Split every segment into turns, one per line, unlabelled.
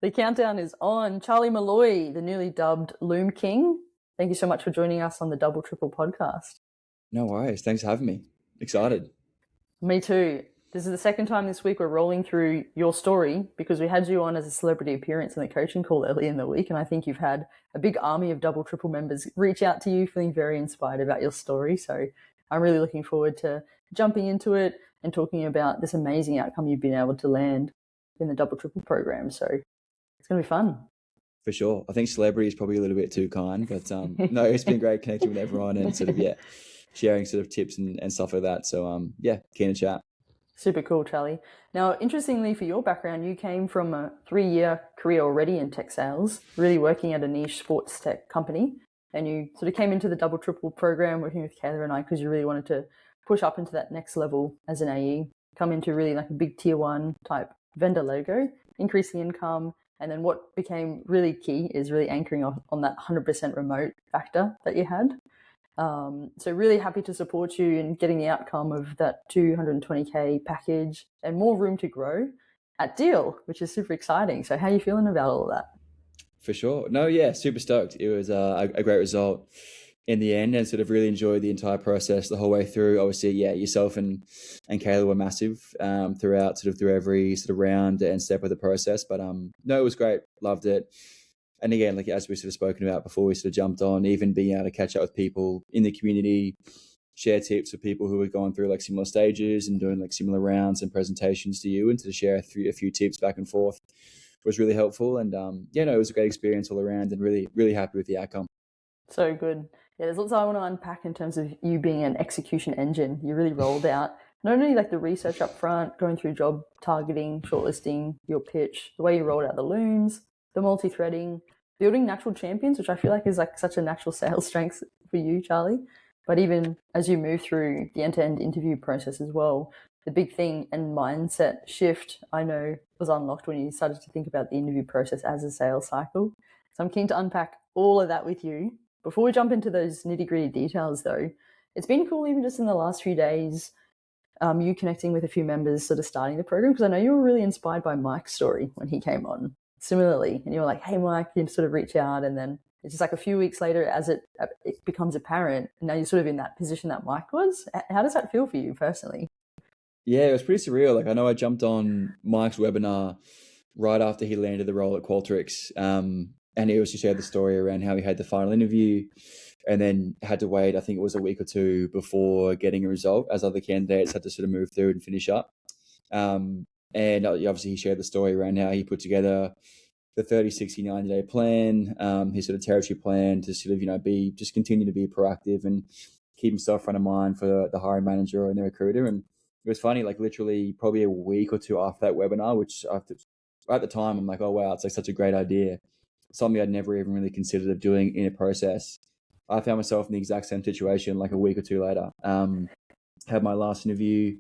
The countdown is on. Charlie Molloy, the newly dubbed Loom King. Thank you so much for joining us on the Double Triple podcast.
No worries. Thanks for having me. Excited.
Me too. This is the second time this week we're rolling through your story because we had you on as a celebrity appearance in the coaching call early in the week, and I think you've had a big army of Double Triple members reach out to you feeling very inspired about your story. So I'm really looking forward to jumping into it and talking about this amazing outcome you've been able to land in the Double Triple program. So it's going to be fun.
For sure. I think celebrity is probably a little bit too kind, but no, it's been great connecting with everyone and sort of, sharing sort of tips and stuff like that. So, keen to chat.
Super cool, Charlie. Now, interestingly, for your background, you came from a 3-year career already in tech sales, really working at a niche sports tech company. And you sort of came into the Double Triple program working with Kayla and I because you really wanted to push up into that next level as an AE, come into really like a big tier 1 type vendor logo, increase the income. And then what became really key is really anchoring on that 100% remote factor that you had. So really happy to support you in getting the outcome of that 220K package and more room to grow at Deel, which is super exciting. So how are you feeling about all of that?
For sure. No, yeah, super stoked. It was a great result in the end and sort of really enjoyed the entire process the whole way through. Obviously, yourself and Kayla were massive throughout sort of through every sort of round and step of the process. But no, it was great. Loved it. And again, like as we sort of spoken about before we sort of jumped on, even being able to catch up with people in the community, share tips with people who were going through like similar stages and doing like similar rounds and presentations to you, and to share a few tips back and forth was really helpful. And it was a great experience all around and really, really happy with the outcome.
So good. Yeah, there's lots I want to unpack in terms of you being an execution engine. You really rolled out not only like the research up front, going through job targeting, shortlisting, your pitch, the way you rolled out the looms, the multi-threading, building natural champions, which I feel like is like such a natural sales strength for you, Charlie. But even as you move through the end-to-end interview process as well, the big thing and mindset shift I know was unlocked when you started to think about the interview process as a sales cycle. So I'm keen to unpack all of that with you. Before we jump into those nitty-gritty details though, it's been cool even just in the last few days, you connecting with a few members sort of starting the program, because I know you were really inspired by Mike's story when he came on. Similarly, and you were like, hey, Mike, you sort of reach out, and then it's just like a few weeks later as it becomes apparent, and now you're sort of in that position that Mike was. How does that feel for you personally?
Yeah, it was pretty surreal. Like I know I jumped on Mike's webinar right after he landed the role at Qualtrics, and he also shared the story around how he had the final interview and then had to wait, I think it was a week or two before getting a result, as other candidates had to sort of move through and finish up. And obviously he shared the story around how he put together the 30, 60, 90-day plan, his sort of territory plan to sort of, just continue to be proactive and keep himself front of mind for the hiring manager and the recruiter. And it was funny, like literally probably a week or two after that webinar, which at the time I'm like, oh, wow, it's like such a great idea. Something I'd never even really considered of doing in a process. I found myself in the exact same situation like a week or two later. Had my last interview,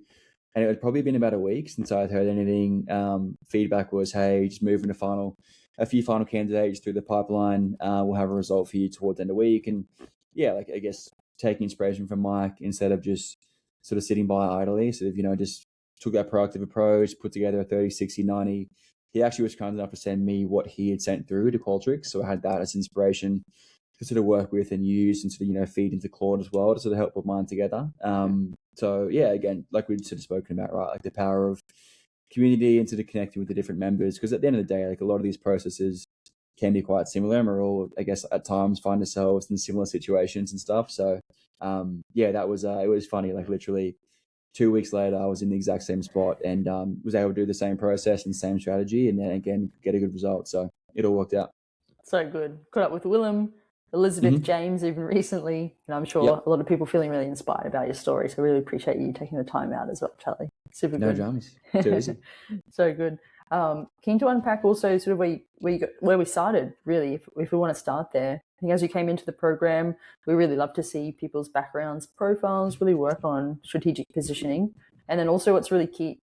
and it had probably been about a week since I'd heard anything. Feedback was, hey, just moving to a few final candidates through the pipeline. We'll have a result for you towards the end of the week. And I guess taking inspiration from Mike, instead of just sort of sitting by idly, sort of, just took that proactive approach, put together a 30, 60, 90. He actually was kind enough to send me what he had sent through to Qualtrics. So I had that as inspiration to sort of work with and use and sort of, feed into Claude as well to sort of help put mine together. Again, like we've sort of spoken about, right? Like the power of community and sort of connecting with the different members. Because at the end of the day, like a lot of these processes can be quite similar, and we're all, I guess, at times find ourselves in similar situations and stuff. So that was, it was funny, like literally 2 weeks later, I was in the exact same spot and was able to do the same process and same strategy, and then again get a good result. So it all worked out.
So good. Caught up with Willem, Elizabeth, James, even recently, and I'm sure a lot of people feeling really inspired about your story. So really appreciate you taking the time out as well, Charlie. Super good.
No dramas. Too easy.
So good. Keen to unpack also sort of where we started, really, if we want to start there. I think as you came into the program, we really love to see people's backgrounds, profiles, really work on strategic positioning. And then also what's really key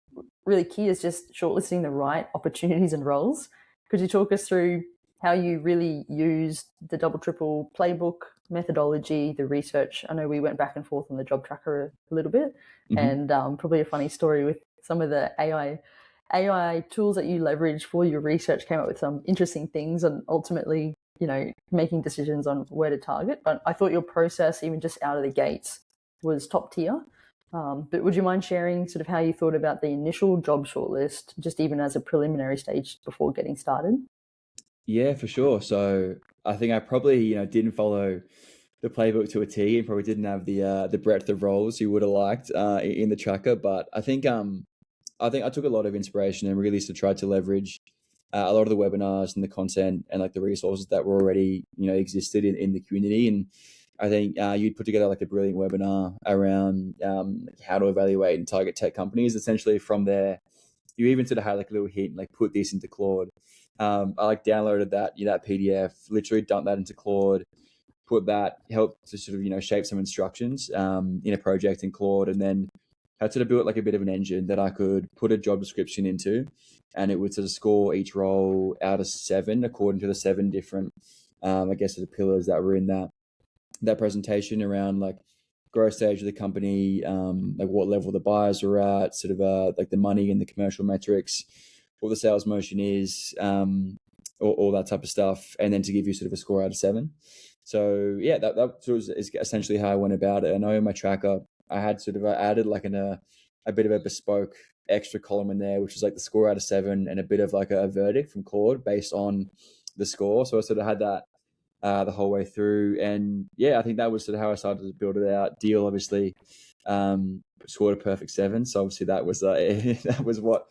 is just shortlisting the right opportunities and roles. Could you talk us through how you really used the Double Triple playbook, methodology, the research? I know we went back and forth on the job tracker a little bit, and probably a funny story with some of the AI AI tools that you leverage for your research came up with some interesting things and ultimately, making decisions on where to target. But I thought your process, even just out of the gates, was top tier. But would you mind sharing sort of how you thought about the initial job shortlist, just even as a preliminary stage before getting started?
Yeah, for sure. So I think I probably, didn't follow the playbook to a T and probably didn't have the breadth of roles you would have liked in the tracker. But I think I took a lot of inspiration and really sort of tried to leverage a lot of the webinars and the content and like the resources that were already existed in the community. And I think you'd put together like a brilliant webinar around how to evaluate and target tech companies. Essentially, from there, you even sort of had like a little hint, like put this into Claude. I like downloaded that PDF, literally dumped that into Claude, put that, helped to sort of shape some instructions in a project in Claude, and then had sort of built like a bit of an engine that I could put a job description into, and it would sort of score each role out of 7 according to the 7 different, I guess, the pillars that were in that presentation around like growth stage of the company, like what level the buyers are at, sort of like the money and the commercial metrics, what the sales motion is, all that type of stuff, and then to give you sort of a score out of 7. So yeah, that sort of is essentially how I went about it. I know in my tracker I had sort of added like a bit of a bespoke extra column in there, which was like the score out of 7 and a bit of like a verdict from Claude based on the score. So I sort of had that the whole way through, and yeah, I think that was sort of how I started to build it out. Deel obviously scored a perfect 7, so obviously that was that was what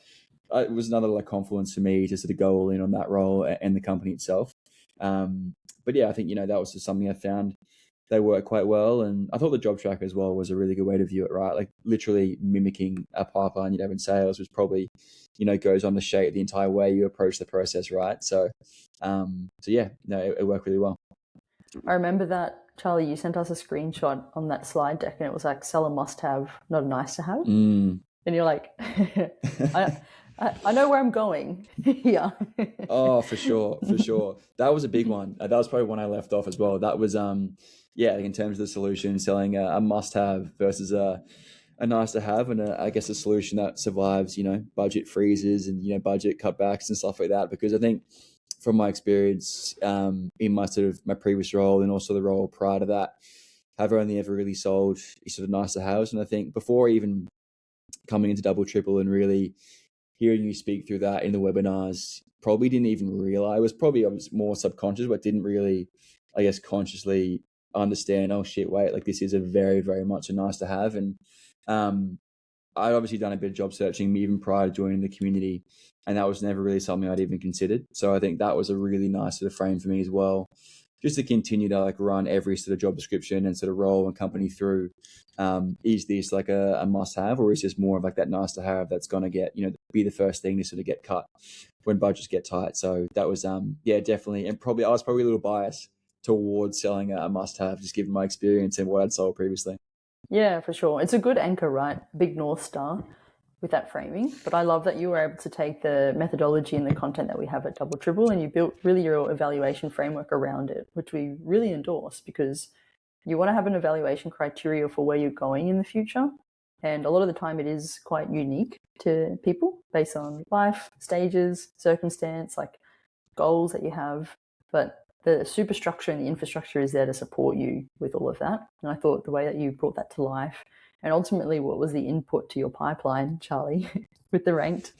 it was another like confluence for me to sort of go all in on that role and the company itself. But yeah, I think that was just something I found they work quite well, and I thought the job tracker as well was a really good way to view it, right? Like literally mimicking a pipeline you'd have in sales, which probably goes on to shape the entire way you approach the process, right? So yeah, no, it worked really well.
I remember that, Charlie, you sent us a screenshot on that slide deck and it was like, sell a must have, not a nice to have. And you're like, I know where I'm going. Yeah.
Oh, for sure. That was a big one. That was probably one I left off as well. That was yeah, like in terms of the solution, selling a must have versus a nice to have, and I guess a solution that survives budget freezes and budget cutbacks and stuff like that. Because I think from my experience in my sort of my previous role and also the role prior to that, I've only ever really sold sort of nice to haves. And I think before even coming into Double Triple and really hearing you speak through that in the webinars, probably didn't even realize, was probably more subconscious, but didn't really, I guess, consciously understand, oh shit, wait, like this is a very, very much a nice to have. And I'd obviously done a bit of job searching even prior to joining the community, and that was never really something I'd even considered. So I think that was a really nice sort of frame for me as well, just to continue to like run every sort of job description and sort of role and company through. Is this like a must have, or is this more of like that nice to have that's going to get, be the first thing to sort of get cut when budgets get tight? So that was, yeah, definitely. And I was probably a little biased towards selling a must have, just given my experience and what I'd sold previously.
Yeah, for sure. It's a good anchor, right? Big North Star with that framing. But I love that you were able to take the methodology and the content that we have at Double Triple and you built really your evaluation framework around it, which we really endorse because you want to have an evaluation criteria for where you're going in the future. And a lot of the time it is quite unique to people based on life, stages, circumstance, like goals that you have. But the superstructure and the infrastructure is there to support you with all of that. And I thought the way that you brought that to life and ultimately what was the input to your pipeline, Charlie, with the ranked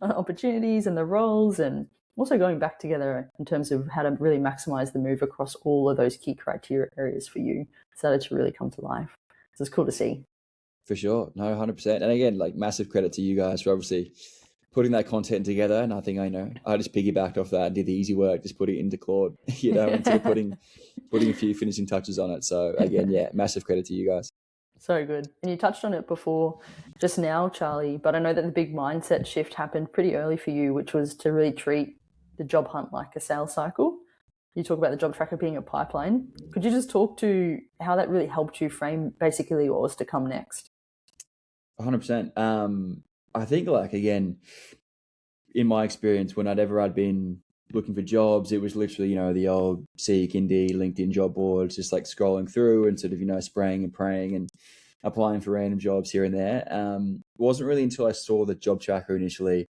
opportunities and the roles, and also going back together in terms of how to really maximize the move across all of those key criteria areas for you started to really come to life. So it's cool to see.
For sure. No, 100%. And again, like massive credit to you guys for obviously putting that content together. And I think I just piggybacked off that and did the easy work, just put it into Claude, and sort of putting a few finishing touches on it. So again, yeah, massive credit to you guys.
So good. And you touched on it before just now, Charlie, but I know that the big mindset shift happened pretty early for you, which was to really treat the job hunt like a sales cycle. You talk about the job tracker being a pipeline. Could you just talk to how that really helped you frame basically what was to come next?
100%. I think like, again, in my experience, whenever I'd been looking for jobs, it was literally, the old Seek, Indeed, LinkedIn job boards, just like scrolling through and sort of, spraying and praying and applying for random jobs here and there. It wasn't really until I saw the job tracker initially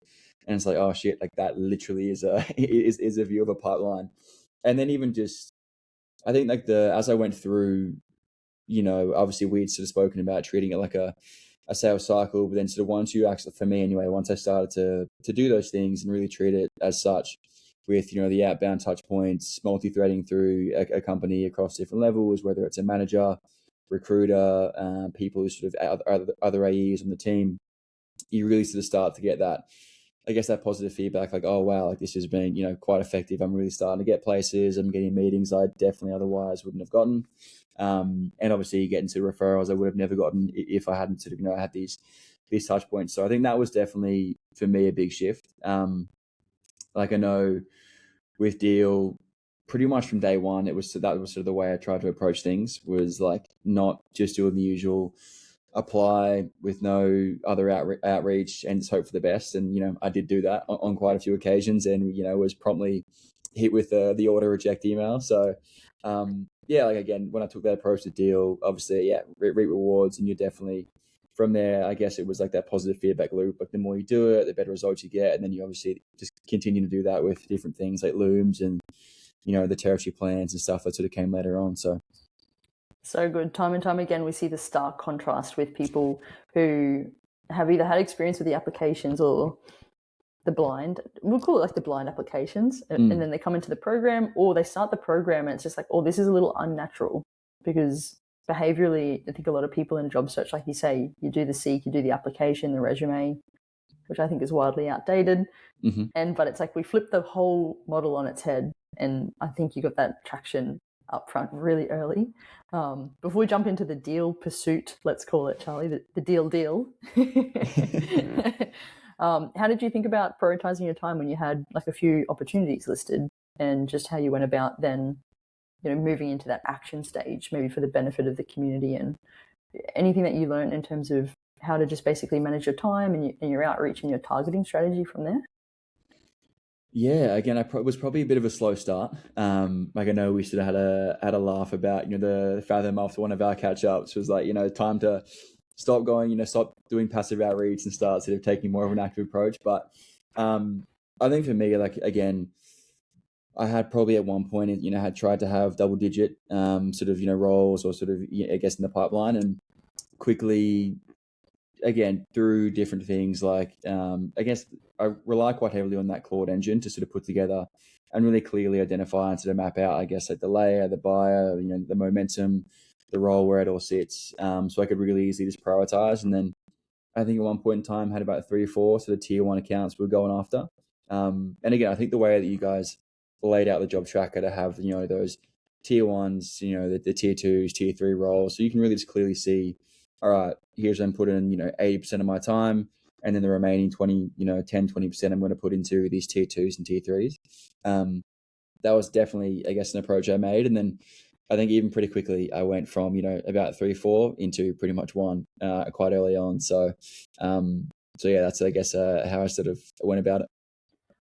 And it's like, oh shit, like that literally is a is a view of a pipeline. And then even just, I think like as I went through, obviously we'd sort of spoken about treating it like a sales cycle, but then sort of once you actually, for me anyway, once I started to do those things and really treat it as such, with the outbound touch points, multi-threading through a company across different levels, whether it's a manager, recruiter, people who sort of other AEs on the team, you really sort of start to get that, I guess, that positive feedback, like, oh wow, like this has been quite effective. I'm really starting to get places. I'm getting meetings I definitely otherwise wouldn't have gotten. And obviously you get into referrals I would have never gotten if I hadn't sort of had these touch points. So I think that was definitely for me a big shift. Like I know with Deel, pretty much from day one, that was sort of the way I tried to approach things, was like not just doing the usual apply with no other outreach and just hope for the best. And I did do that on quite a few occasions, and was promptly hit with the auto reject email. So yeah, like again, when I took that approach to Deel, obviously reap rewards, and you're definitely from there, I guess it was like that positive feedback loop. Like the more you do it, the better results you get, and then you obviously just continue to do that with different things like Looms and the territory plans and stuff that sort of came later on. So
good. Time and time again, we see the stark contrast with people who have either had experience with the applications or the blind, we'll call it like the blind applications, and then they come into the program, or they start the program and it's just like, oh, this is a little unnatural, because behaviorally, I think a lot of people in a job search, like you say, you do the seek, you do the application, the resume, which I think is wildly outdated. But it's like we flip the whole model on its head, and I think you got that traction up front really early. Before we jump into the Deel pursuit, let's call it, Charlie, the deal. How did you think about prioritizing your time when you had like a few opportunities listed, and just how you went about then, moving into that action stage, maybe for the benefit of the community, and anything that you learned in terms of how to just basically manage your time and your outreach and your targeting strategy from there?
Yeah, again, I was probably a bit of a slow start. Like I know we sort of had a laugh about the fathom after one of our catch ups was like time to stop going, stop doing passive outreach and start sort of taking more of an active approach. But I think for me, like again, I had probably at one point, had tried to have double digit sort of roles or sort of I guess in the pipeline, and quickly, again, through different things like I guess I rely quite heavily on that Claude engine to sort of put together and really clearly identify and sort of map out, I guess, like the layer, the buyer, the momentum, the role, where it all sits. So I could really easily just prioritize. And then I think at one point in time had about 3 or 4 sort of tier 1 accounts we were going after. And again, I think the way that you guys laid out the job tracker to have, those tier 1s, the tier 2s, tier 3 roles. So you can really just clearly see, all right, here's I'm putting, 80% of my time, and then the remaining 20, 10, 20% I'm going to put into these tier 2s and tier 3s. That was definitely, I guess, an approach I made. And then I think even pretty quickly I went from, about 3, 4 into pretty much 1 quite early on. So yeah, that's, I guess, how I sort of went about it.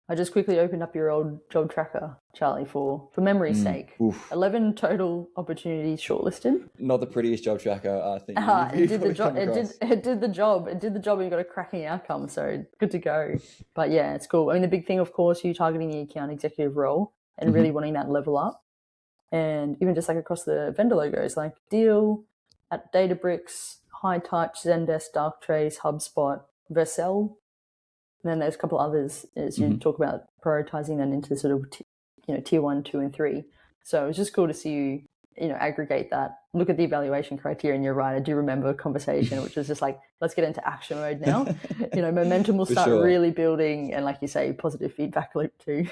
I just quickly opened up your old job tracker, Charlie, for memory's sake.
Oof.
11 total opportunities shortlisted.
Not the prettiest job tracker, I think.
It did the job. It did the job. It did the job, and you got a cracking outcome. So good to go. But yeah, it's cool. I mean, the big thing, of course, you targeting the account executive role and really wanting that level up, and even just like across the vendor logos, like Deel, at Databricks, High Touch, Zendesk, Darktrace, HubSpot, Vercel. And then there's a couple others as you talk about prioritizing them into sort of tier 1, 2, and 3. So it was just cool to see you aggregate that, look at the evaluation criteria, and you're right. I do remember a conversation which was just like, let's get into action mode now. Momentum will start really building, and like you say, positive feedback loop too.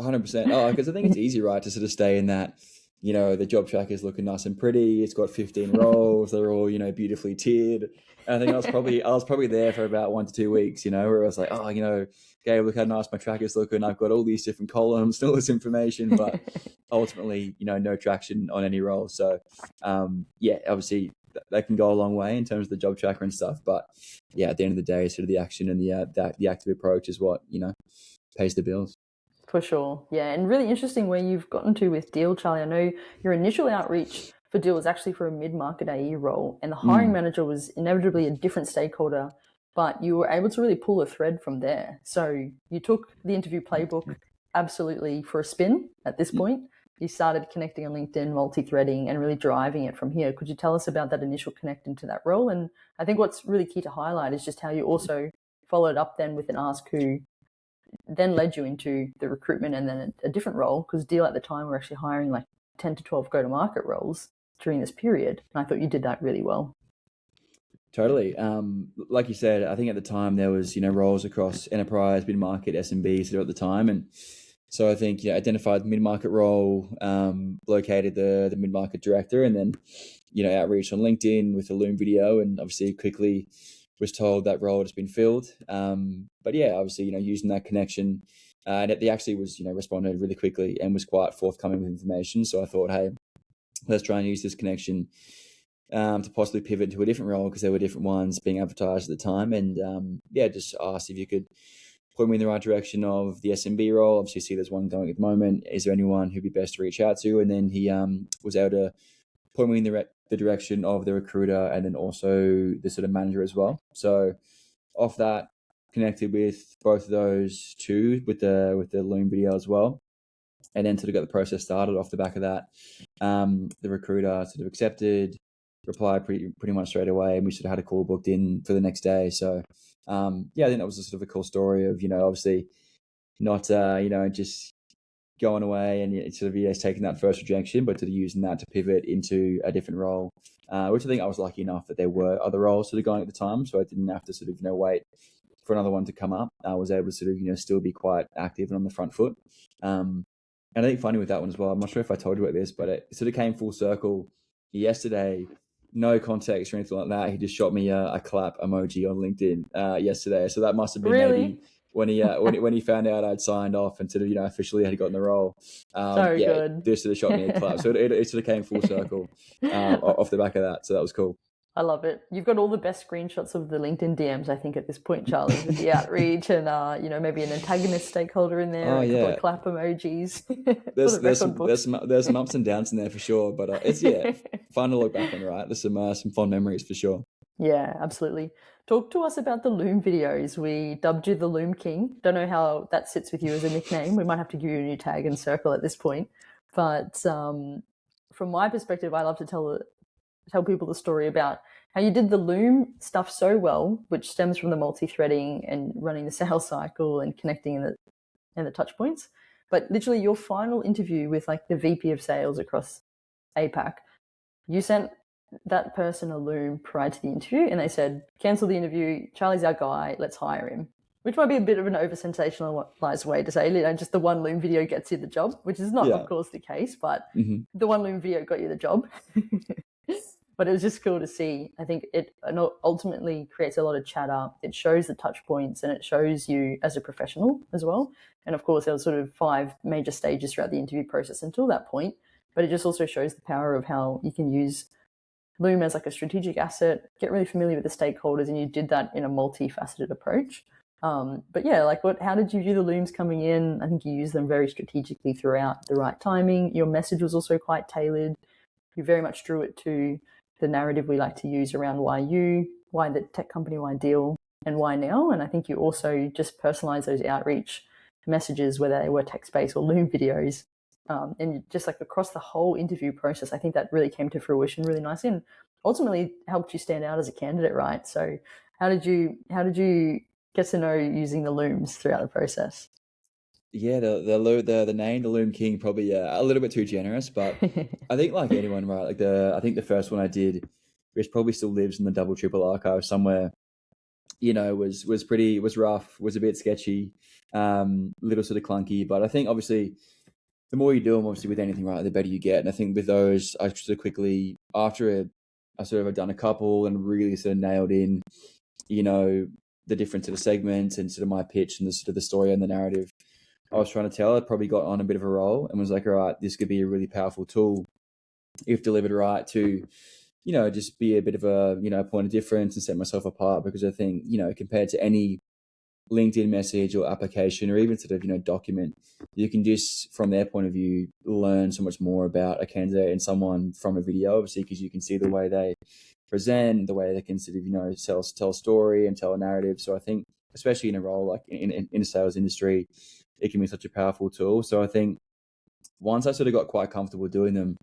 100%. Oh, because I think it's easy, right, to sort of stay in that. The job tracker is looking nice and pretty. It's got 15 roles. They're all, beautifully tiered. And I think I was probably there for about 1 to 2 weeks, where I was like, oh, Gabe, look how nice my tracker's looking. I've got all these different columns, all this information, but ultimately, no traction on any role. So, yeah, obviously that can go a long way in terms of the job tracker and stuff. But yeah, at the end of the day, sort of the action and the active approach is what, pays the bills.
For sure. Yeah. And really interesting where you've gotten to with Deel, Charlie. I know your initial outreach for Deel was actually for a mid-market AE role, and the hiring manager was inevitably a different stakeholder but you were able to really pull a thread from there. So you took the interview playbook absolutely for a spin at this point. You started connecting on LinkedIn, multi-threading, and really driving it from here. Could you tell us about that initial connect into that role? And I think what's really key to highlight is just how you also followed up then with an ask who then led you into the recruitment and then a different role, because Deel at the time were actually hiring like 10 to 12 go-to-market roles during this period. And I thought you did that really well.
Totally. Like you said, I think at the time there was, roles across enterprise, mid-market, SMB at the time. And so I think, identified the mid-market role, located the mid-market director, and then, outreach on LinkedIn with a Loom video, and obviously quickly was told that role has been filled. But yeah, obviously, using that connection, and they actually was, responded really quickly and was quite forthcoming with information. So I thought, hey, let's try and use this connection to possibly pivot into a different role, because there were different ones being advertised at the time. And just asked if you could point me in the right direction of the SMB role. Obviously, see there's one going at the moment. Is there anyone who'd be best to reach out to? And then he was able to point me in the direction of the recruiter, and then also the sort of manager as well. So off that, connected with both of those two with the Loom video as well, and then sort of got the process started off the back of that. The recruiter sort of accepted, replied pretty much straight away, and we sort of had a call booked in for the next day. So I think that was a sort of a cool story of, obviously not just going away and sort of taking that first rejection, but sort of using that to pivot into a different role, which I think I was lucky enough that there were other roles sort of going at the time, so I didn't have to sort of wait for another one to come up. I was able to sort of still be quite active and on the front foot. And I think funny with that one as well, I'm not sure if I told you about this, but it sort of came full circle yesterday. No context or anything like that. He just shot me a clap emoji on LinkedIn yesterday. So that must have been maybe when he found out I'd signed off and sort of officially had gotten the role.
Good.
Just sort of shot me a clap. So it sort of came full circle off the back of that. So that was cool.
I love it. You've got all the best screenshots of the LinkedIn DMs, I think, at this point, Charlie, with the outreach and, maybe an antagonist stakeholder in there, a couple of clap emojis.
There's some ups and downs in there for sure, but it's fun to look back on, right? There's some fun memories for sure.
Yeah, absolutely. Talk to us about the Loom videos. We dubbed you the Loom King. Don't know how that sits with you as a nickname. We might have to give you a new tag and circle at this point. But from my perspective, I love to tell people the story about how you did the Loom stuff so well, which stems from the multi-threading and running the sales cycle and connecting in the touch points. But literally your final interview with like the VP of sales across APAC, you sent that person a Loom prior to the interview and they said, cancel the interview, Charlie's our guy, let's hire him. Which might be a bit of an over-sensationalized way to say, just the one Loom video gets you the job, which is not, of course, the case, but the one Loom video got you the job. But it was just cool to see. I think it ultimately creates a lot of chatter. It shows the touch points and it shows you as a professional as well. And of course, there was sort of 5 major stages throughout the interview process until that point. But it just also shows the power of how you can use Loom as like a strategic asset, get really familiar with the stakeholders, and you did that in a multifaceted approach. But yeah, how did you view the Looms coming in? I think you used them very strategically throughout, the right timing. Your message was also quite tailored. You very much drew it to the narrative we like to use around why the tech company, why Deel, and why now. And I think you also just personalized those outreach messages, whether they were text-based or Loom videos. And just like across the whole interview process, I think that really came to fruition really nicely and ultimately helped you stand out as a candidate, right? So how did you get to know using the Looms throughout the process?
Yeah, the name, the Loom King, probably a little bit too generous, but I think like anyone, right? I think the first one I did, which probably still lives in the double triple archive somewhere, was rough, was a bit sketchy, little sort of clunky, but I think obviously the more you do them, obviously with anything, right, the better you get. And I think with those, I sort of quickly, after I sort of had done a couple and really sort of nailed in, the different sort of segments and sort of my pitch and the sort of the story and the narrative I was trying to tell, I probably got on a bit of a roll and was like, all right, this could be a really powerful tool if delivered right to, just be a bit of a, point of difference and set myself apart, because I think, compared to any LinkedIn message or application or even sort of, document, you can just, from their point of view, learn so much more about a candidate and someone from a video, obviously, because you can see the way they present, the way they can sort of, tell a story and tell a narrative. So I think, especially in a role like in a sales industry, it can be such a powerful tool. So I think once I sort of got quite comfortable doing them,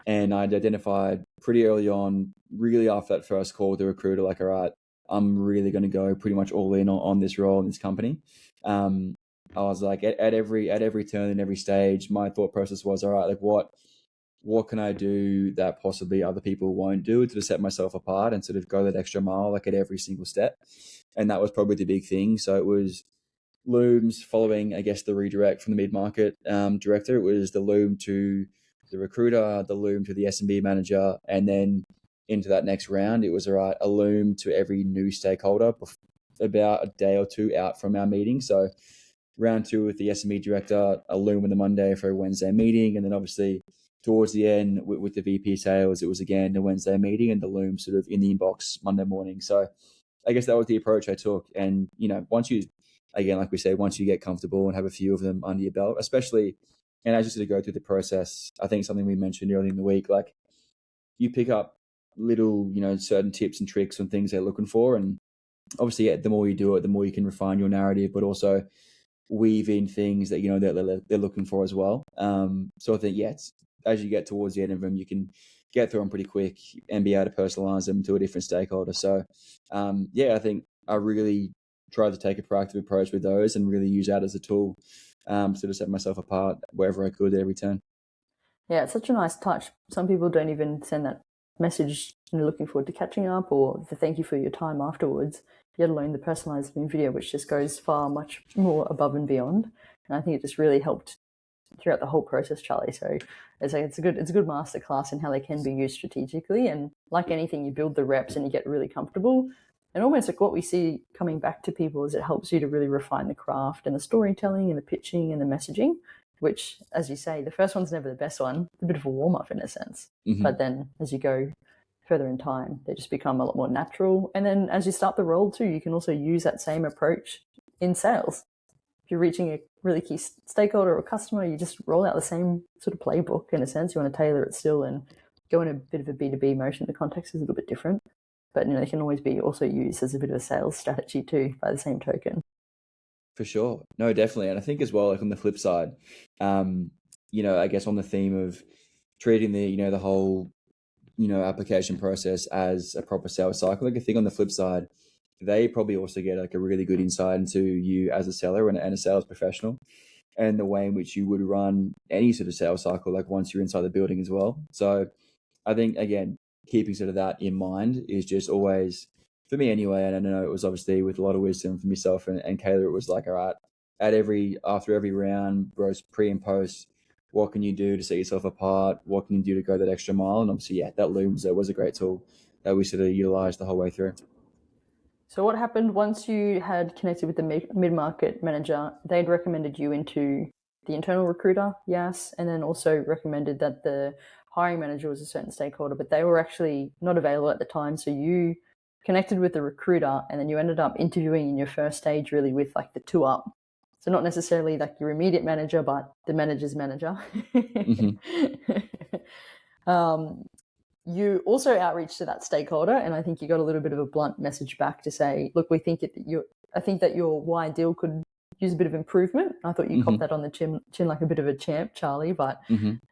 and I'd identified pretty early on, really after that first call with the recruiter, like, all right, I'm really going to go pretty much all in on this role in this company. I was like, at every turn and every stage, my thought process was, all right, like what can I do that possibly other people won't do to set myself apart and sort of go that extra mile, like at every single step. And that was probably the big thing. So it was Looms following, I guess, the redirect from the mid-market director. It was the Loom to the recruiter, the Loom to the S&B manager, and then into that next round, it was a Loom to every new stakeholder about a day or two out from our meeting. So round 2 with the S&B director, a Loom on the Monday for a Wednesday meeting, and then obviously towards the end with the VP sales, it was again a Wednesday meeting and the Loom sort of in the inbox Monday morning. So I guess that was the approach I took. And, once you, again, like we said, once you get comfortable and have a few of them under your belt, especially, and as you sort of go through the process, I think something we mentioned earlier in the week, like you pick up little, certain tips and tricks and things they're looking for. And obviously, the more you do it, the more you can refine your narrative, but also weave in things that, they're looking for as well. So I think, as you get towards the end of them, you can get through them pretty quick and be able to personalize them to a different stakeholder. So, I think I really tried to take a proactive approach with those and really use that as a tool to set myself apart wherever I could at every turn.
Yeah, it's such a nice touch. Some people don't even send that message and looking forward to catching up or the thank you for your time afterwards, let alone the personalized video, which just goes far much more above and beyond. And I think it just really helped throughout the whole process, Charlie. So it's a good masterclass in how they can be used strategically. And like anything, you build the reps and you get really comfortable. And almost like what we see coming back to people is it helps you to really refine the craft and the storytelling and the pitching and the messaging, which, as you say, the first one's never the best one. It's a bit of a warm-up in a sense.
Mm-hmm.
But then as you go further in time, they just become a lot more natural. And then as you start the role too, you can also use that same approach in sales. If you're reaching a really key stakeholder or customer, you just roll out the same sort of playbook in a sense. You want to tailor it still and go in a bit of a B2B motion. The context is a little bit different. But they can always be also used as a bit of a sales strategy too, by the same token.
For sure. No, definitely. And I think as well, like on the flip side, I guess on the theme of treating the whole, application process as a proper sales cycle, like I think on the flip side, they probably also get like a really good insight into you as a seller and a sales professional and the way in which you would run any sort of sales cycle, like once you're inside the building as well. So I think, again, keeping sort of that in mind is just always, for me anyway, and I know it was obviously with a lot of wisdom from yourself and Kayla, it was like, all right, after every round, both pre and post, what can you do to set yourself apart? What can you do to go that extra mile? And obviously, that Loom was a great tool that we sort of utilized the whole way through.
So what happened once you had connected with the mid-market manager? They'd recommended you into the internal recruiter, yes, and then also recommended that the hiring manager was a certain stakeholder, but they were actually not available at the time. So you connected with the recruiter and then you ended up interviewing in your first stage really with like the 2 up. So not necessarily like your immediate manager, but the manager's manager.
Mm-hmm.
You also outreach to that stakeholder, and I think you got a little bit of a blunt message back to say, look, I think that your why deal could use a bit of improvement. I thought you copped that on the chin like a bit of a champ, Charlie, but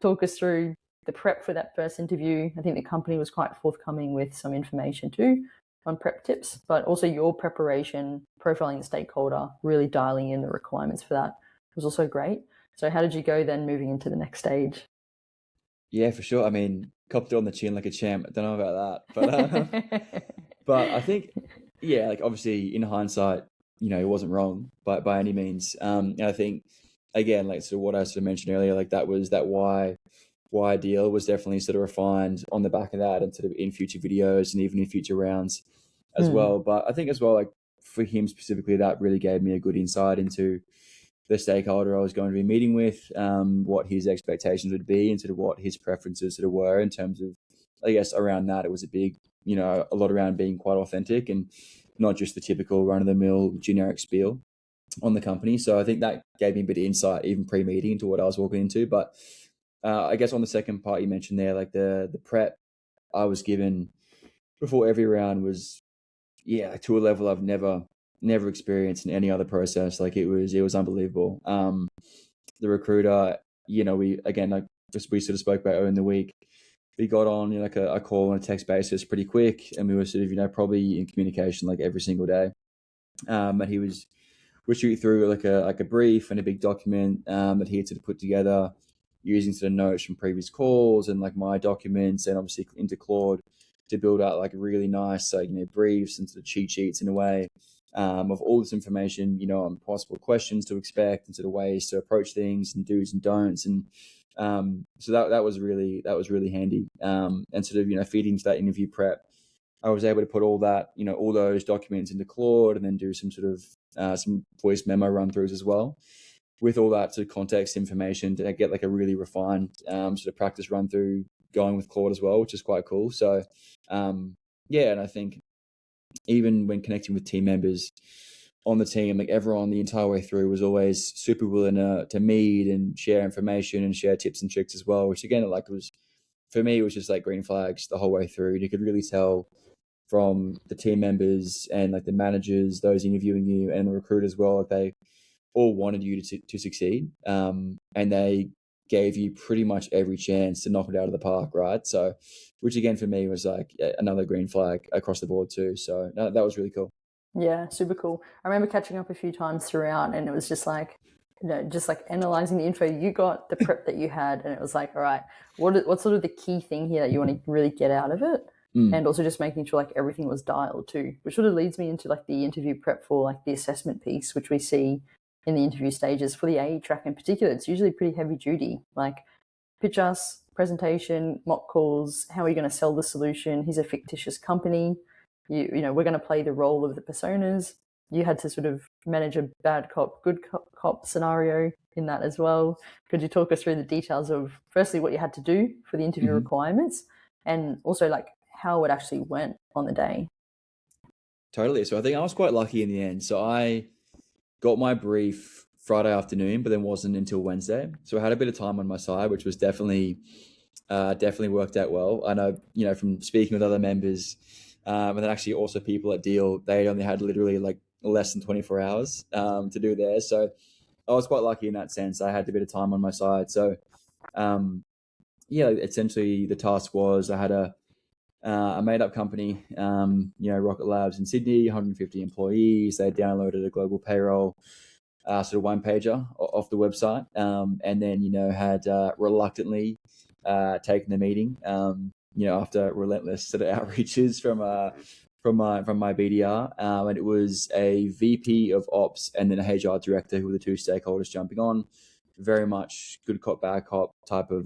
talk us through the prep for that first interview. I think the company was quite forthcoming with some information too on prep tips, but also your preparation, profiling the stakeholder, really dialing in the requirements for that was also great. So how did you go then moving into the next stage?
Yeah, for sure. I mean, copped it on the chin like a champ. I don't know about that, but I think, like obviously in hindsight, it wasn't wrong by any means. And I think again, like sort of what I sort of mentioned earlier, like that why Deel was definitely sort of refined on the back of that and sort of in future videos and even in future rounds as well. But I think as well, like for him specifically, that really gave me a good insight into the stakeholder I was going to be meeting with, what his expectations would be and sort of what his preferences sort of were in terms of, I guess around that, it was a big, a lot around being quite authentic and not just the typical run-of-the-mill generic spiel on the company. So I think that gave me a bit of insight even pre-meeting into what I was walking into. But I guess on the second part you mentioned there, like the prep, I was given before every round was, yeah, to a level I've never experienced in any other process. Like it was unbelievable. The recruiter, we again, like just we sort of spoke about earlier in the week, we got on like a call on a text basis pretty quick, and we were sort of probably in communication like every single day. And we're shooting through like a brief and a big document that he had sort of put together using sort of notes from previous calls and like my documents and obviously into Claude to build out like really nice briefs and sort of cheat sheets in a way of all this information, on possible questions to expect and sort of ways to approach things and do's and don'ts. And so that was really handy. And sort of feeding to that interview prep, I was able to put all that, all those documents into Claude and then do some sort of some voice memo run throughs as well, with all that sort of context information to get like a really refined sort of practice run through going with Claude as well, which is quite cool. So yeah, and I think even when connecting with team members on the team, like everyone the entire way through was always super willing to meet and share information and share tips and tricks as well, which again, like was, for me, it was just like green flags the whole way through. You could really tell from the team members and like the managers, those interviewing you, and the recruit as well, like they all wanted you to succeed, and they gave you pretty much every chance to knock it out of the park, right? So, which again for me was like another green flag across the board too. So that was really cool.
Yeah, super cool. I remember catching up a few times throughout, and it was just like, just like analyzing the info you got, the prep that you had, and it was like, all right, what's sort of the key thing here that you want to really get out of it? And also just making sure like everything was dialed too, which sort of leads me into like the interview prep for like the assessment piece, which we see in the interview stages for the AE track in particular. It's usually pretty heavy duty, like pitch us, presentation, mock calls, how are you going to sell the solution? Here's a fictitious company. We're going to play the role of the personas. You had to sort of manage a bad cop, good cop scenario in that as well. Could you talk us through the details of firstly what you had to do for the interview requirements, and also like how it actually went on the day?
Totally. So I think I was quite lucky in the end. So I got my brief Friday afternoon, but then wasn't until Wednesday. So I had a bit of time on my side, which was definitely worked out well. I know, from speaking with other members, and then actually also people at Deel, they only had literally like less than 24 hours to do theirs. So I was quite lucky in that sense. I had a bit of time on my side. So yeah, essentially the task was I had a made-up company, Rocket Labs in Sydney, 150 employees. They downloaded a global payroll sort of one-pager off the website, and then had reluctantly taken the meeting. After relentless sort of outreaches from my BDR, and it was a VP of Ops and then a HR director who were the two stakeholders jumping on. Very much good cop, bad cop type of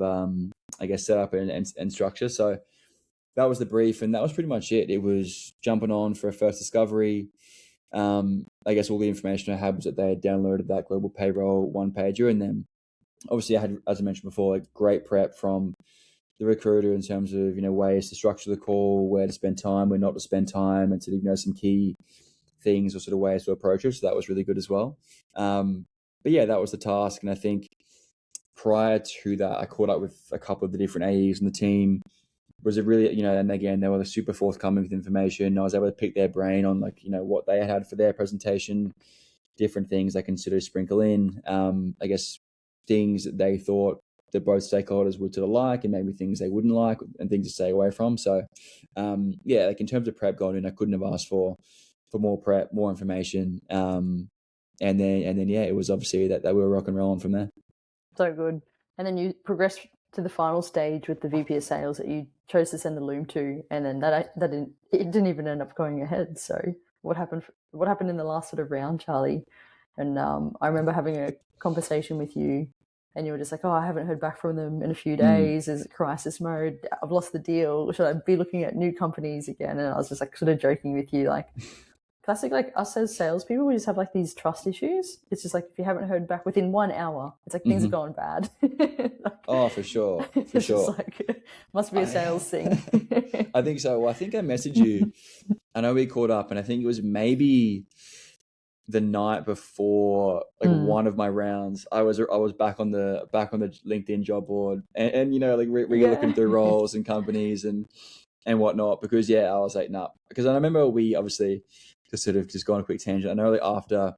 setup and structure. So that was the brief, and that was pretty much it. It was jumping on for a first discovery. I guess all the information I had was that they had downloaded that global payroll one pager, and then obviously I had, as I mentioned before, like great prep from the recruiter in terms of ways to structure the call, where to spend time, where not to spend time, and sort of some key things or sort of ways to approach it. So that was really good as well. But yeah, that was the task, and I think prior to that, I caught up with a couple of the different AEs in the team. Was it really, and again, they were super forthcoming with information. I was able to pick their brain on what they had for their presentation, different things they can sort of sprinkle in, I guess things that they thought that both stakeholders would sort of like, and maybe things they wouldn't like, and things to stay away from. So yeah, like in terms of prep going in, I couldn't have asked for more prep, more information. And then yeah, it was obviously that we were rock and rolling from there.
So good. And then you progressed to the final stage with the VP of sales that you chose to send the Loom to, and then that didn't even end up going ahead. So what happened in the last sort of round, Charlie? And I remember having a conversation with you, and you were just like, oh, I haven't heard back from them in a few days. Is it crisis mode? I've lost the deal. Should I be looking at new companies again? And I was just like sort of joking with you, like, classic, like us as salespeople, we just have like these trust issues. It's just like if you haven't heard back within 1 hour, it's like things are going bad.
Oh, for sure, for sure.
Just like, must be a sales thing.
I think so. Well, I think I messaged you. I know we caught up, and I think it was maybe the night before one of my rounds. I was back on the LinkedIn job board, and like re-looking through roles and companies, and and whatnot, because I was like, nah, because I remember we obviously just go on a quick tangent. I know like after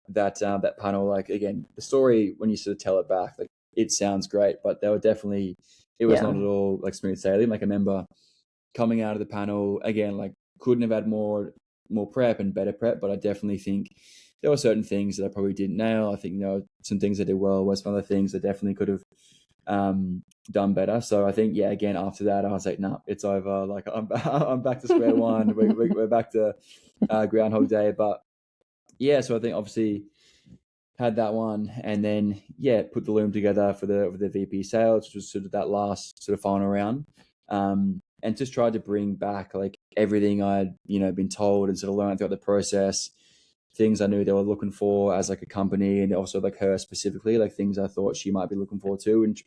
that panel, like again, the story when you sort of tell it back, like it sounds great, but there were definitely, it was
Yeah,
not at all like smooth sailing. Like I remember coming out of the panel again, like couldn't have had more prep and better prep, but I definitely think there were certain things that I probably didn't nail. I think some things I did well, was some other things I definitely could have done better. So I think again after that I was like, nah, it's over. Like I'm back to square one. We're back to Groundhog Day. But so I think obviously had that one, and then put the Loom together for the VP sales, which was sort of that last sort of final round, and just tried to bring back like everything I'd been told and sort of learned throughout the process, things I knew they were looking for as like a company, and also like her specifically, like things I thought she might be looking for too. And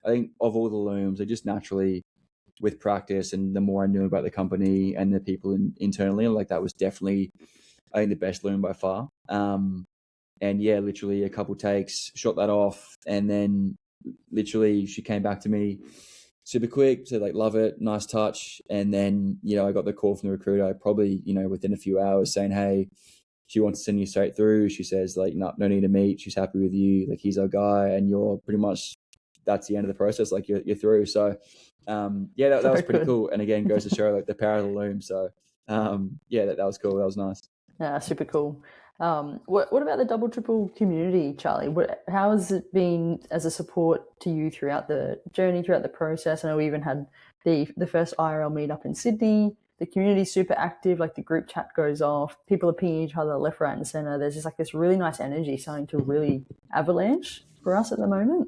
I think of all the Looms, I just naturally, with practice and the more I knew about the company and the people internally, like that was definitely, I think, the best Loom by far. And literally a couple takes, shot that off, and then literally she came back to me super quick, said like, love it, nice touch. And then I got the call from the recruiter probably within a few hours saying, hey, she wants to send you straight through. She says like, no need to meet, she's happy with you, like he's our guy, and you're pretty much, that's the end of the process, like you're through. So that was pretty cool, and again goes to show like the power of the Loom. So that was cool, that was nice.
Yeah, super cool. What about the double triple community, Charlie? How has it been as a support to you throughout the journey, throughout the process? I know we even had the first IRL meetup in Sydney. The community's super active, like the group chat goes off, people are pinging each other left, right, and center. There's just like this really nice energy starting to really avalanche for us at the moment.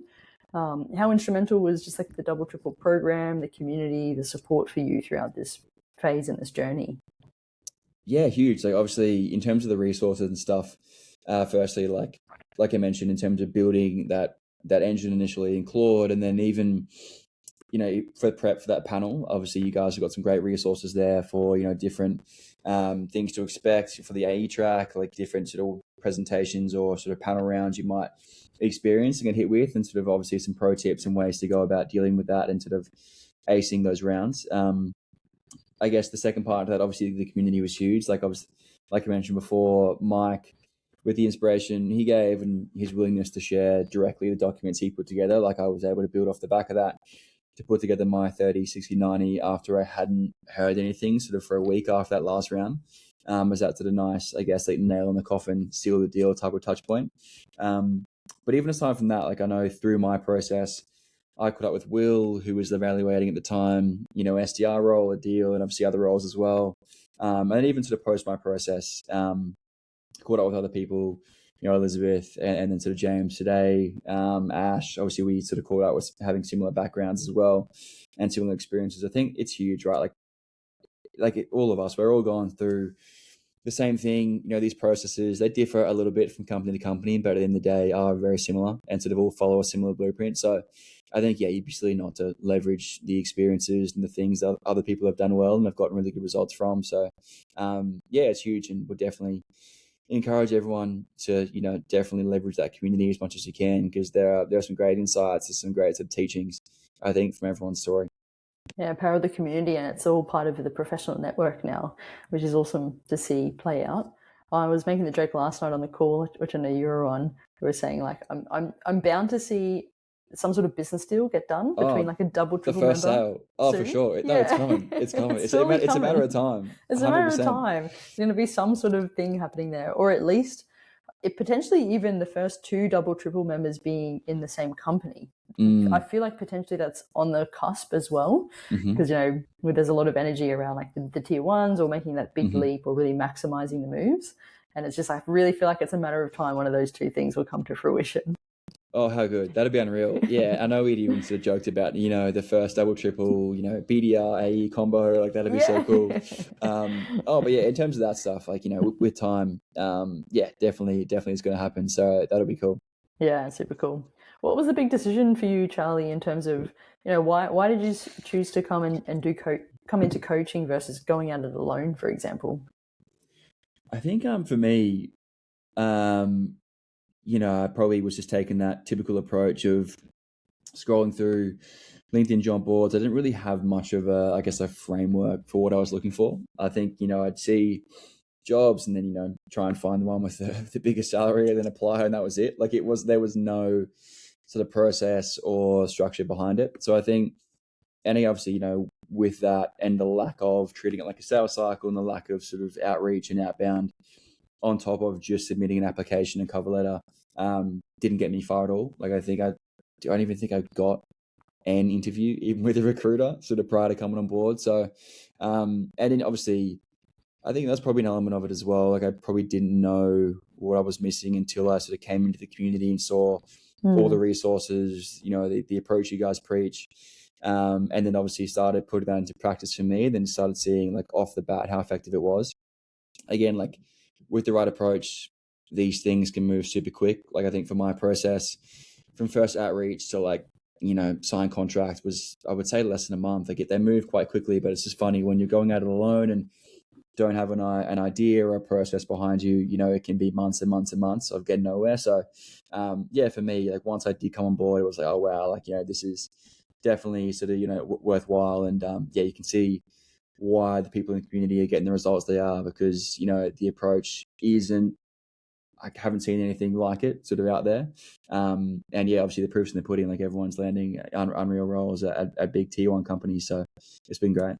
How instrumental was just like the double triple program, the community, the support for you throughout this phase and this journey?
Yeah, huge. Like obviously in terms of the resources and stuff, firstly, like I mentioned, in terms of building that engine initially in Claude, and then even for prep for that panel, obviously you guys have got some great resources there for different things to expect for the AE track, like different sort of presentations or sort of panel rounds you might experience and get hit with, and sort of obviously some pro tips and ways to go about dealing with that and sort of acing those rounds. I guess the second part of that, obviously the community was huge. Like I mentioned before, Mike, with the inspiration he gave and his willingness to share directly the documents he put together, like I was able to build off the back of that to put together my 30, 60, 90 after I hadn't heard anything sort of for a week after that last round. Was that sort of nice, I guess, like nail in the coffin, seal the deal type of touch point. But even aside from that, like I know through my process, I caught up with Will, who was evaluating at the time, SDR role at Deel, and obviously other roles as well. And even sort of post my process, caught up with other people, Elizabeth and then sort of James today, Ash. Obviously, we sort of caught up with having similar backgrounds as well and similar experiences. I think it's huge, right? All of us, we're all going through the same thing. These processes, they differ a little bit from company to company, but at the end of the day are very similar and sort of all follow a similar blueprint. So I think, you'd be silly not to leverage the experiences and the things that other people have done well and have gotten really good results from. So it's huge, and we'll definitely encourage everyone to, definitely leverage that community as much as you can, because there are some great insights, there's some great sort of teachings, I think, from everyone's story.
Yeah, power of the community, and it's all part of the professional network now, which is awesome to see play out. I was making the joke last night on the call, which I know you were on. We were saying like I'm bound to see some sort of business deal get done between like a double triple
the first
member
sale. Oh,
soon.
for sure. No, it's coming. It's coming. It's a matter of time.
It's
100%.
a matter of time. There's going to be some sort of thing happening there, or at least it potentially even the first two double triple members being in the same company. I feel like potentially that's on the cusp as well, because there's a lot of energy around like the tier ones or making that big leap or really maximizing the moves, and it's just I really feel like it's a matter of time one of those two things will come to fruition.
Oh, how good. That'd be unreal. Yeah, I know we'd even sort of joked about, the first double, triple, BDR, AE combo, like that'd be so cool. But in terms of that stuff, like, with time, definitely is going to happen. So that'll be cool.
Yeah, super cool. What was the big decision for you, Charlie, in terms of, why did you choose to come and come into coaching versus going at it alone, for example?
I think for me, I probably was just taking that typical approach of scrolling through LinkedIn job boards, I didn't really have much of a framework for what I was looking for. I think, I'd see jobs and then, try and find the one with the biggest salary and then apply, and that was it. Like there was no sort of process or structure behind it. So I think, and obviously, with that and the lack of treating it like a sales cycle and the lack of sort of outreach and outbound on top of just submitting an application and cover letter, didn't get me far at all. Like I don't even think I got an interview even with a recruiter sort of prior to coming on board. So, and then obviously I think that's probably an element of it as well. Like I probably didn't know what I was missing until I sort of came into the community and saw all the resources, the approach you guys preach. And then obviously started putting that into practice for me, then started seeing like off the bat how effective it was. Again, like with the right approach, these things can move super quick. Like I think for my process from first outreach to like, sign contract was, I would say, less than a month. Like they move quite quickly, but it's just funny when you're going at it alone and don't have an idea or a process behind you, it can be months and months and months of getting nowhere. So, for me, like once I did come on board, it was like, oh, wow, like, this is definitely sort of, worthwhile. And you can see why the people in the community are getting the results they are because, the approach isn't, I haven't seen anything like it sort of out there. And obviously the proof's in the pudding, like everyone's landing unreal roles at big tier one companies. So it's been great.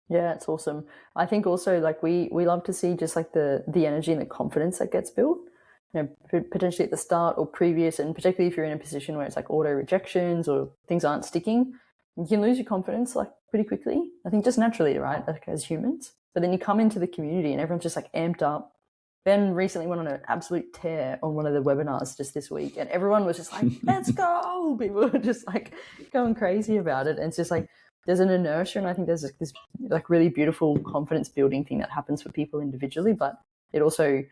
Yeah, it's awesome. I think also like we love to see just like the energy and the confidence that gets built, potentially at the start or previous, and particularly if you're in a position where it's like auto rejections or things aren't sticking, you can lose your confidence like pretty quickly. I think just naturally, right? Like as humans. But then you come into the community and everyone's just like amped up. Ben recently went on an absolute tear on one of the webinars just this week, and everyone was just like, let's go. People were just like going crazy about it. And it's just like, there's an inertia, and I think there's this like really beautiful confidence building thing that happens for people individually, but it also,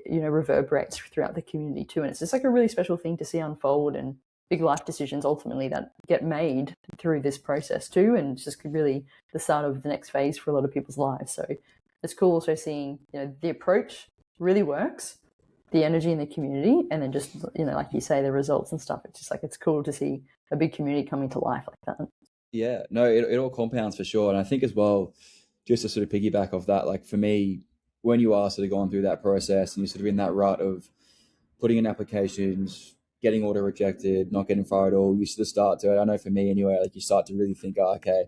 reverberates throughout the community too. And it's just like a really special thing to see unfold, and big life decisions ultimately that get made through this process too. And it's just really the start of the next phase for a lot of people's lives. So it's cool also seeing, the approach really works, the energy in the community, and then just, like you say, the results and stuff. It's just like, it's cool to see a big community coming to life like that.
Yeah, no, it all compounds for sure. And I think as well, just to sort of piggyback off that, like for me, when you are sort of going through that process and you're sort of in that rut of putting in applications, getting auto rejected, not getting far at all, you sort of start to, I know for me anyway, like you start to really think, oh, okay,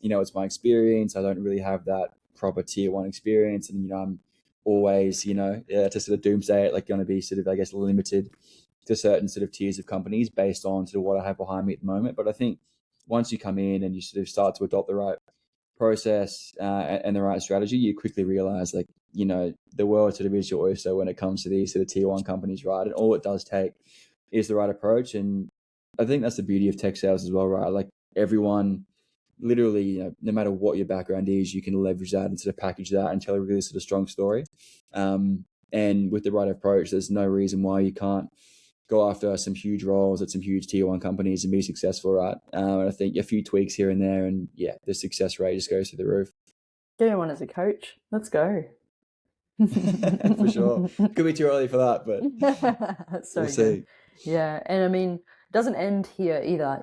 it's my experience. I don't really have that proper tier one experience. And, I'm always, to sort of doomsday it, like going to be sort of, I guess, limited to certain sort of tiers of companies based on sort of what I have behind me at the moment. But I think once you come in and you sort of start to adopt the right process and the right strategy, you quickly realize like, the world sort of is your oyster when it comes to these sort of tier one companies, right? And all it does take is the right approach. And I think that's the beauty of tech sales as well, right? Like everyone, literally, no matter what your background is, you can leverage that and sort of package that and tell a really sort of strong story. And with the right approach, there's no reason why you can't go after some huge roles at some huge tier one companies and be successful, right? And I think a few tweaks here and there, and the success rate just goes through the roof.
Get one as a coach. Let's go.
For sure. Could be too early for that, but
so
we'll see.
Yeah, and I mean, it doesn't end here either.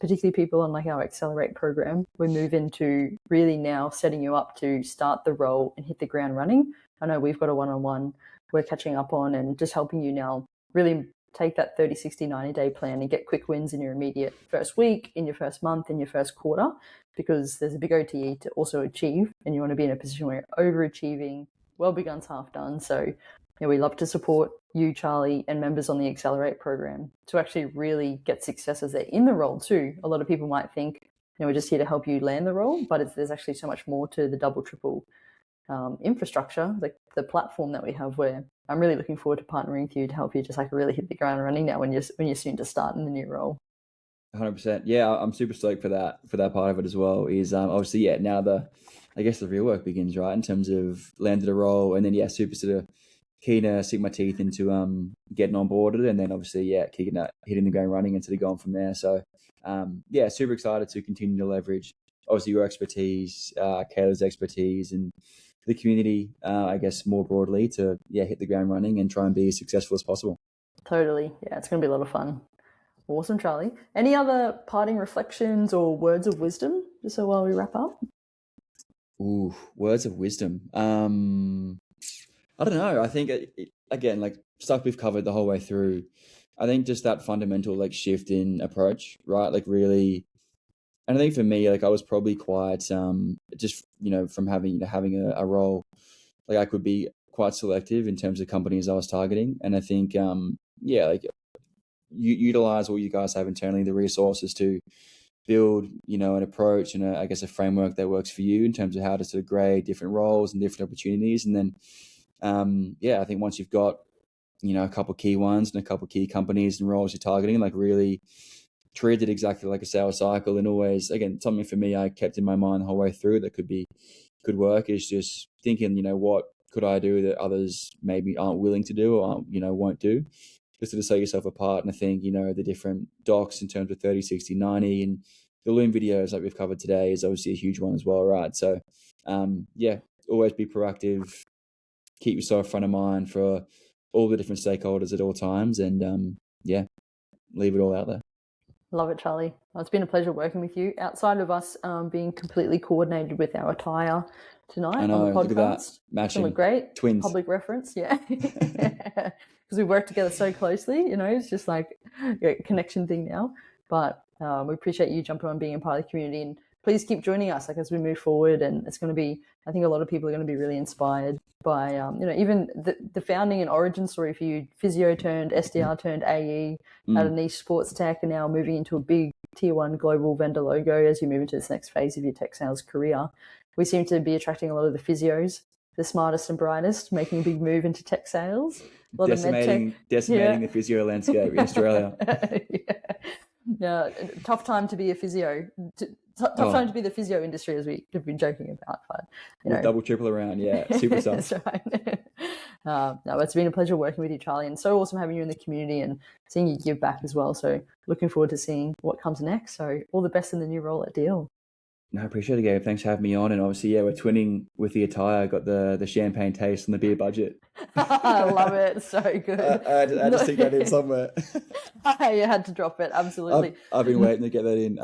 Particularly people on like our Accelerate program, we move into really now setting you up to start the role and hit the ground running. I know we've got a one-on-one we're catching up on and just helping you now really take that 30, 60, 90-day plan and get quick wins in your immediate first week, in your first month, in your first quarter, because there's a big OTE to also achieve, and you want to be in a position where you're overachieving. Well begun's half done. So we love to support you, Charlie, and members on the Accelerate program to actually really get success as they're in the role too. A lot of people might think, we're just here to help you land the role, but there's actually so much more to the double, triple infrastructure, like the platform that we have, where I'm really looking forward to partnering with you to help you just like really hit the ground running now when you're soon to start in the new role.
100%. Yeah, I'm super stoked for that part of it as well. Is obviously now the real work begins, right? In terms of landed a role, and then super sort of keen to sink my teeth into getting onboarded, and then obviously hitting the ground running and sort of going from there. So super excited to continue to leverage obviously your expertise, Kayla's expertise, and the community, I guess more broadly, to hit the ground running and try and be as successful as possible.
Totally. Yeah, it's going to be a lot of fun. Awesome, Charlie. Any other parting reflections or words of wisdom, just so while we wrap up?
Ooh, words of wisdom. I don't know. I think again, like stuff we've covered the whole way through. I think just that fundamental like shift in approach, right? Like really, and I think for me, like I was probably quite just from having a role, like I could be quite selective in terms of companies I was targeting, and I think yeah, like you utilize what you guys have internally, the resources to build, an approach and I guess a framework that works for you in terms of how to sort of grade different roles and different opportunities. And then, yeah, I think once you've got, a couple key ones and a couple key companies and roles you're targeting, like really treat it exactly like a sales cycle. And always, again, something for me I kept in my mind the whole way through that could work is just thinking, what could I do that others maybe aren't willing to do or won't do, just to set yourself apart. And I think, the different docs in terms of 30, 60, 90 and the Loom videos like we've covered today is obviously a huge one as well, right? So, yeah, always be proactive, keep yourself front of mind for all the different stakeholders at all times and, yeah, leave it all out there.
Love it, Charlie. Well, it's been a pleasure working with you. Outside of us being completely coordinated with our attire tonight
I know,
on the podcast,
look at that, matching,
look great.
twins,
public reference, yeah, because we work together so closely. It's just like a connection thing now. But we appreciate you jumping on, being a part of the community, and please keep joining us like as we move forward. And it's going to be, I think a lot of people are going to be really inspired by even the founding and origin story for you, physio turned SDR turned AE at a niche sports tech, and now moving into a big tier 1 global vendor logo as you move into this next phase of your tech sales career. We seem to be attracting a lot of the physios, the smartest and brightest, making a big move into tech sales. A lot
decimating the physio landscape in Australia.
Yeah, tough time to be a physio. Tough time to be the physio industry, as we have been joking about. But
double triple around, yeah, super stuff.
That's right. No, it's been a pleasure working with you, Charlie, and so awesome having you in the community and seeing you give back as well. So looking forward to seeing what comes next. So all the best in the new role at Deel.
No, I appreciate it, Gabe. Thanks for having me on. And obviously, yeah, we're twinning with the attire. Got the champagne taste and the beer budget.
I love it. So good.
I just think that in somewhere.
You had to drop it. Absolutely.
I've been waiting to get that in.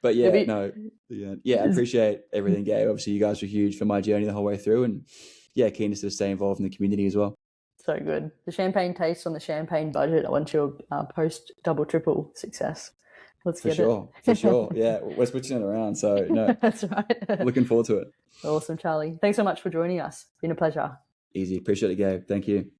But yeah, I appreciate everything, Gabe. Obviously, you guys were huge for my journey the whole way through. And yeah, keen to stay involved in the community as well.
So good. The champagne taste on the champagne budget. I want your post double triple success. Let's get it.
For sure. Yeah, we're switching it around. So, no.
That's right.
Looking forward to it.
Awesome, Charlie. Thanks so much for joining us. It's been a pleasure.
Easy. Appreciate it, Gabe. Thank you.